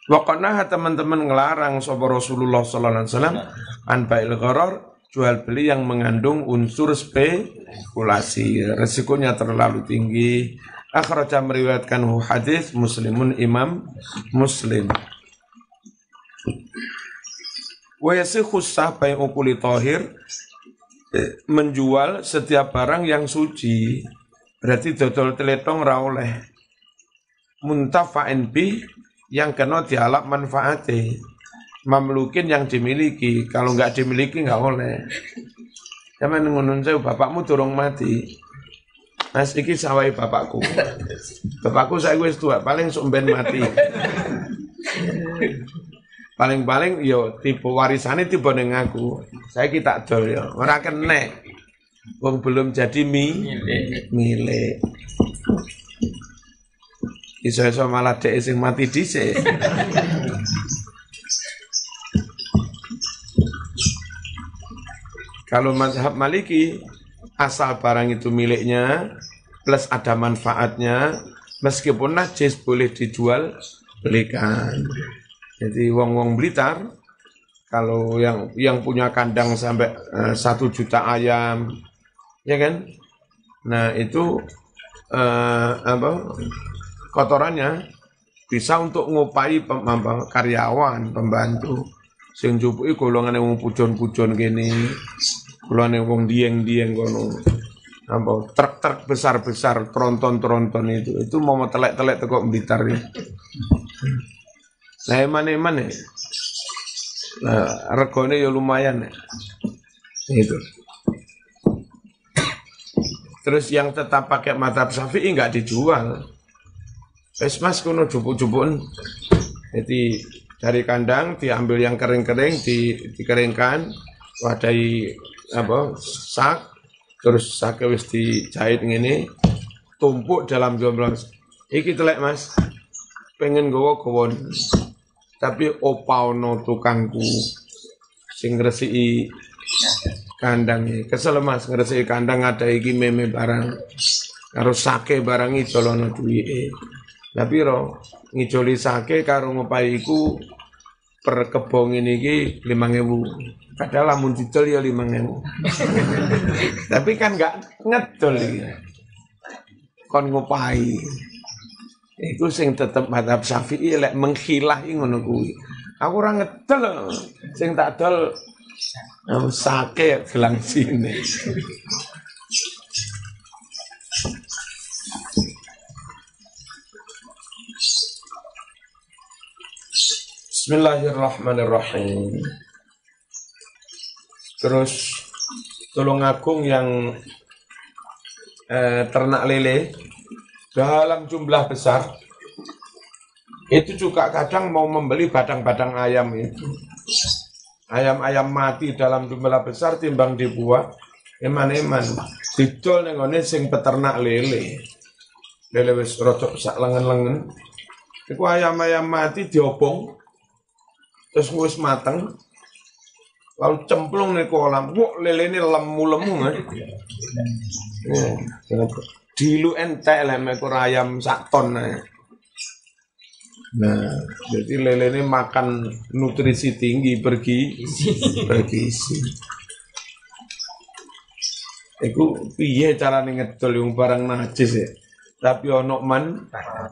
Pokoknya teman-teman ngelarang sapa Rasulullah sallallahu alaihi wasallam an bai'il gharar, jual beli yang mengandung unsur spekulasi, resikonya terlalu tinggi. Akhraja meriwayatkan hadis Muslimun Imam Muslim. Wa yasikhu sah bai'u kulli tahir, menjual setiap barang yang suci, berarti dodol teletong ra oleh. Muntafa'in bih, yang kena dialap manfaatnya, mamlukin yang dimiliki, kalau nggak dimiliki nggak boleh. Zaman ngunun saya, bapakmu durung mati, mas iki sawai bapakku saya wis tua, paling sumben mati, paling yo tipe warisane tipe neng aku, saya kita dol yo, ora kena, wong belum jadi milik. Iso-iso malah dhek sing mati dhisik. Kalau mazhab Maliki, asal barang itu miliknya plus ada manfaatnya, meskipun najis boleh dijual belikan. Jadi wong-wong Blitar, kalau yang punya kandang sampai 1 juta ayam, ya kan? Nah itu kotorannya bisa untuk ngupai karyawan, pembantu. Sing jupuki golongane wong pujon-pujon kene. Golongane wong dieng-dieng kono. Truk-truk besar-besar, tronton-tronton itu mau telek-telek teko Blitar ya. Lah eman-eman ya. Nah, regane ya lumayan ya. Itu. Terus yang tetap pakai mazhab Syafi'i enggak dijual. Wes mas kuno jupuk-jupukun. Jadi dari kandang diambil yang kering-kering, dikeringkan, wadai sak, terus sak wis dijahit ngene, tumpuk dalam jomblang. Iki telek mas, pengen gowo-gowon, tapi opaono tukangku sing ngresiki kandangnya. Kesel mas ngresiki kandang ada iki meme barang, karo sake barang ijolono duwike. Tapi ngijoli sake karo ngopai iku per kebong ini ki 5.000. Padahal lamun didol ya 5.000. Tapi kan enggak ngedol iki. Kon ngopai. Iku sing tetep mazhab Syafi'i lek menghilah ngono kuwi. Aku ora ngedol. Sing tak dol sake gelang sini. Bismillahirrahmanirrahim. Terus Tulungagung yang ternak lele dalam jumlah besar itu juga kadang mau membeli badang-badang ayam itu. Ayam-ayam mati dalam jumlah besar timbang dibuat eman-eman didol ning ngene sing peternak lele. Lele wis rodok sak lengen-lengen. Iku ayam-ayam mati diobong terus wis mateng, lalu cemplung nih kolam, wah lele ini lemu-lemu kan? Dilu entek lah ekor ayam sak ton. Nah, jadi lele ini makan nutrisi tinggi, bergizi. Iku piye carane ngedol yang barang najis ya? Tapi ono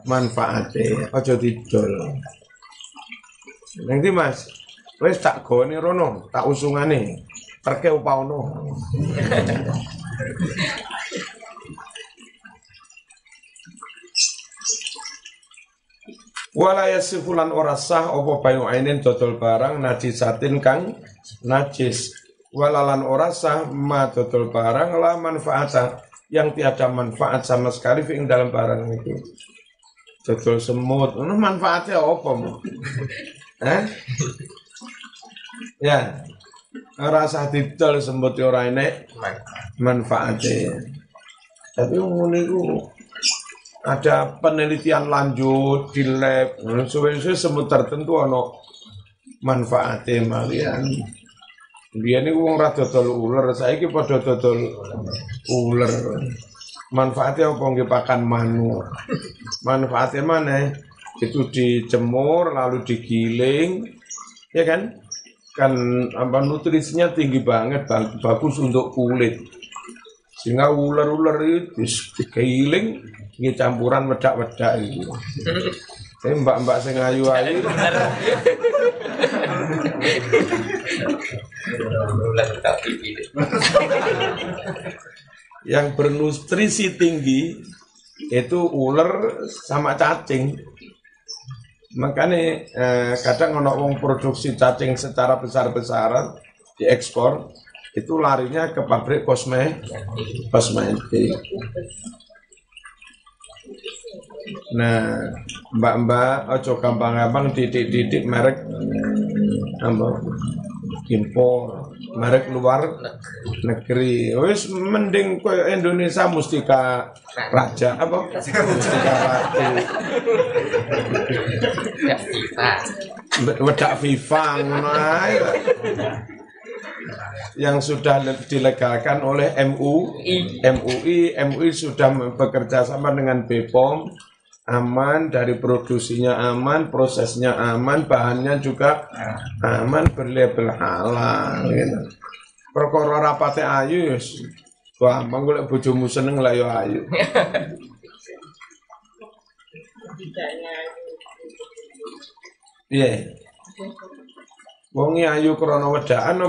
manfaatnya, aja didol. Nanti mas, wes tak gone rono, tak usungane, terke upaono. Wala yasifulan ora sah apa bayu ainin dodol barang najisatin kang najis. Walalan ora sah ma dodol barang la manfaata yang tiada manfaat sama sekali ing dalam barang itu. Dodol semut, manfaatnya apa mu? Ya, rasa didol semut ora enek manfaatnya. Tapi ngono iku ada penelitian lanjut di lab, sesuai semut tertentu ono manfaatnya malian. Dia ini wong ra dodol ular, saiki padha dodol ular. Manfaatnya apa nggih pakan manuk. Manfaatnya mana? itu dijemur lalu digiling, ya kan? Kan nutrisinya tinggi banget, bagus untuk kulit. Sehingga ular-ular itu digiling, ini campuran wedak-wedak itu. Tapi mbak-mbak sing ayu-ayu. Yang bernutrisi tinggi itu ular sama cacing. Makanya kadang ono wong produksi cacing secara besar-besaran diekspor itu larinya ke pabrik kosmetik. Nah, mbak-mbak ojo gampang-gampang didik merek impor, merek luar negeri. Wis mending koyo Indonesia Mustika Raja apa? Mustika Ratu. Wedak FIFA ngono ae. Yang sudah dilegalkan oleh MUI sudah bekerja sama dengan BPOM, aman, dari produksinya aman, prosesnya aman, bahannya juga aman, berlabel halal gitu. Perkara rapate ayu wis gampang golek bojomu seneng lah yo ayu. Iya. Wong ayu krana wedakan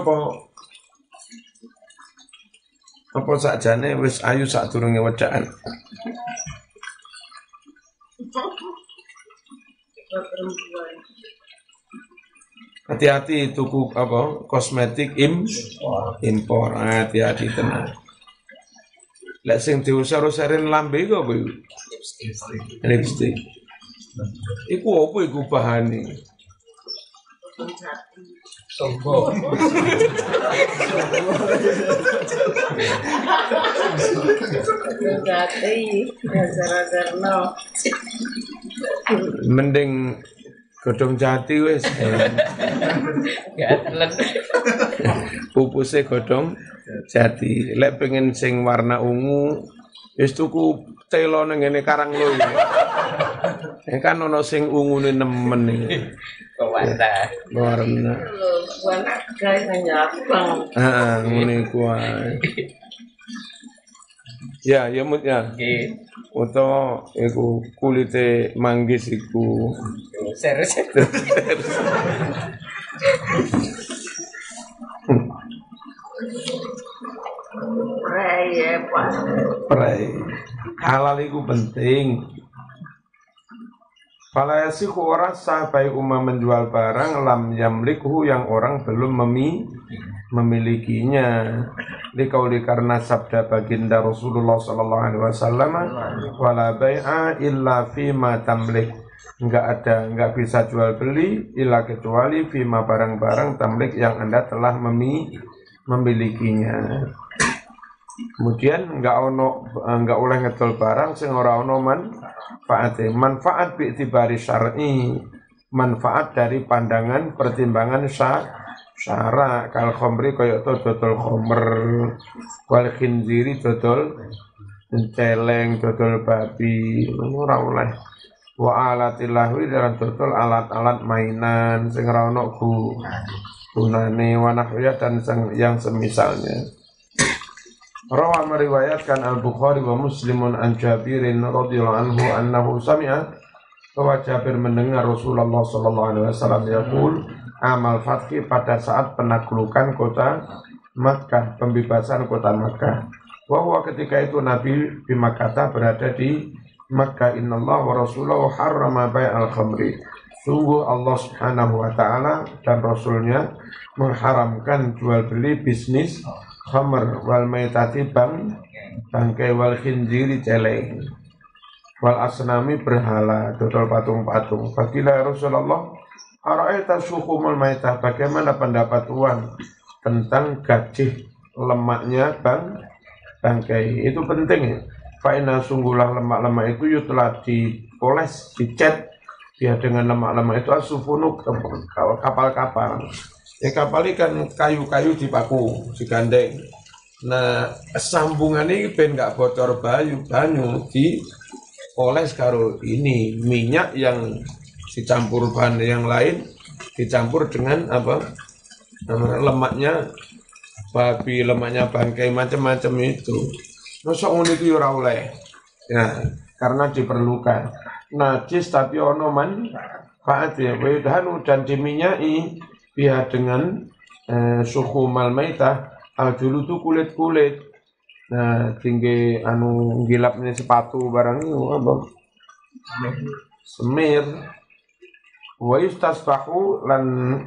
apa sakjane wis ayu sadurunge wedakan. Hati-hati tuku kosmetik impor, hati-hati tenan. Lek sing diusar-usarin lambe iku apa iku? Lipstick. Iku apa iku bahane? Sombong. Mending godhong jati wis. Pupuse godhong jati. Lek pengen sing warna ungu wis tuku telo nang ngene Karanglo iki. Kan ono sing ungune nemen iki. Warna. Warna guys nyabang. Ngene ku ae. Ya mutnya. Nggih. Utawa iku kulite manggis iku. Serius. Prai. Halal iku penting. Fala yasihu ora sah baik menjual barang lam yamlikhu yang orang belum memilikinya. Dikauli karena sabda baginda Rasulullah sallallahu alaihi wasallam, wala bai'a illa fima tamlik. Enggak bisa jual beli illa kecuali fima barang-barang tamlik yang Anda telah memilikinya. Kemudian enggak oleh ngedol barang sing ora ono manfaat bi'tibari syar'i, manfaat dari pandangan pertimbangan syara kal khamri kaya dodol khamr wal khinziri dodol celeng dodol babi ora oleh wa alatil lahwi dan dodol alat-alat mainan sing ora ono gunane wa nahwiya dan yang semisalnya. Rawa meriwayatkan Al-Bukhari wa Muslimun an Jabirin radhiyallahu anhu annahu sami'a bahwa Jabir mendengar Rasulullah sallallahu alaihi wasallam yaqul amal fathi pada saat penaklukan kota Makkah, pembebasan kota Makkah. Bahwa ketika itu Nabi di Makkah berada di Makkah, innallaha wa rasulahu harrama bai'al khamri. Sungguh Allah Subhanahu wa taala dan Rasulnya mengharamkan jual beli bisnis khamr wal maitati bangkai wal khinziri celeng wal asnami berhala dodol patung-patung. Faqila Rasulullah ara'aita syukumul maitah, bagaimana pendapat Tuhan tentang gajih lemaknya bangkai? Itu penting ya. Fa'inna sungguhlah lemak-lemak itu telah dipoles, dicat dia dengan lemak-lemak itu asufunu kapal-kapal. Ya kapal ini kan kayu-kayu dipaku, digandeng. Nah sambungan ini ben gak bocor banyu oles karo ini minyak yang dicampur bahan yang lain, dicampur dengan lemaknya babi, lemaknya bangkai, macam-macam itu. Masa ngono iki ora oleh. Ya, karena diperlukan. Najis tapi ono manfaat ya. Wedhanu dan diminyai biha dengan suhumal maitah al-juludu kulit-kulit. Nah, tinggi gilapnya sepatu barang itu apa? Semir. Wa yustasbahu lan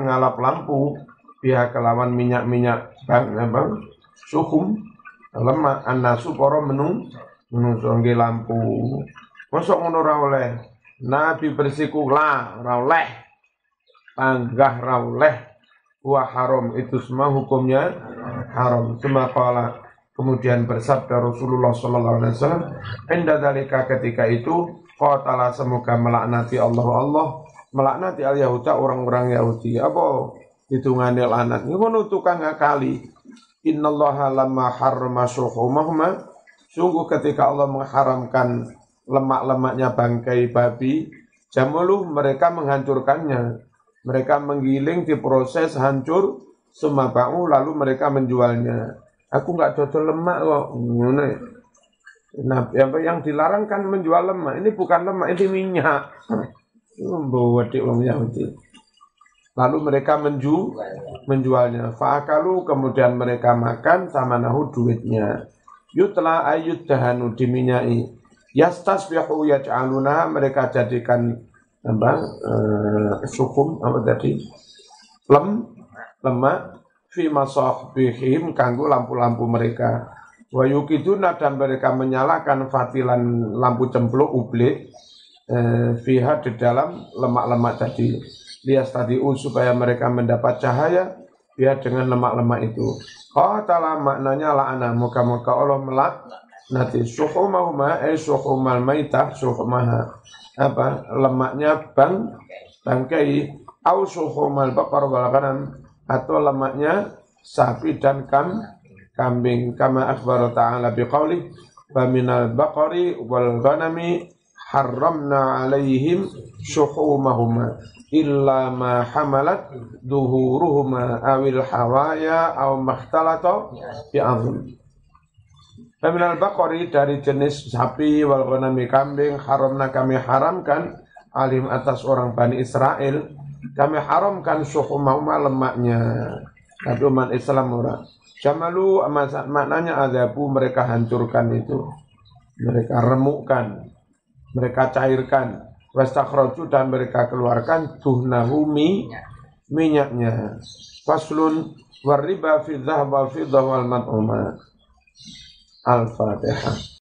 ngalap lampu biha kelawan minyak-minyak bang suhum lemak annasu para menungso lampu. Mosok ngono ora oleh. Nabi bersiku ora oleh. Panggah ra oleh. Wa haram itu semua hukumnya haram. Semakala kemudian bersabda Rasulullah sallallahu alaihi wasallam, "Inda dzalika ketika itu qatala semoga melaknati Allah melaknati al-Yahuda orang-orang Yahudi." Apa hitungane laknat? Ngono tukang ngakali. Innallaha lamma harrama syuhumahuma, sungguh ketika Allah mengharamkan lemak-lemaknya bangkai babi, jamulu mereka menghancurkannya. Mereka menggiling, diproses hancur, sumaba'u lalu mereka menjualnya. Aku enggak cocok lemak kok. Nah, yang dilarang kan menjual lemak. Ini bukan lemak, ini minyak. Membawadik wong Yahudi. Lalu mereka menjualnya. Fa'akalu kemudian mereka makan sama nahu duitnya. Yutla ayut dahanu diminyai. Yastasbihu yaj'aluna mereka jadikan sukum lemak fi masahbihim kanggo lampu-lampu mereka. Wa yukiduna dan mereka menyalakan fatilan lampu cempluk ublik fiha di dalam lemak-lemak tadi. Lias tadi supaya mereka mendapat cahaya biar dengan lemak-lemak itu. Qatala maknanya la'ana muka-muka Allah nanti suhumahuma suhumal maitah suhumaha lemaknya bangkai au suhumal baqar wal ghanam atau lemaknya sapi dan kambing kama akhbara ta'ala biqauli wa minal baqari wal ghanami harramna alaihim suhumahuma illa ma hamalat duhuruhuma awil hawaya aw makhtalata bi'azm. Faminal baqari dari jenis sapi wal ghanami kambing haramna kami haramkan alim atas orang Bani Israel kami haramkan suhumahuma lemaknya. Tapi umat Islam ora. Jamalu maknanya azabu mereka hancurkan itu. Mereka remukkan. Mereka cairkan. Wastakhraju dan mereka keluarkan tuhnahu minyaknya. Faslun wariba fi dhahab wal fiddah wal mat'uma. Al-Fatihah.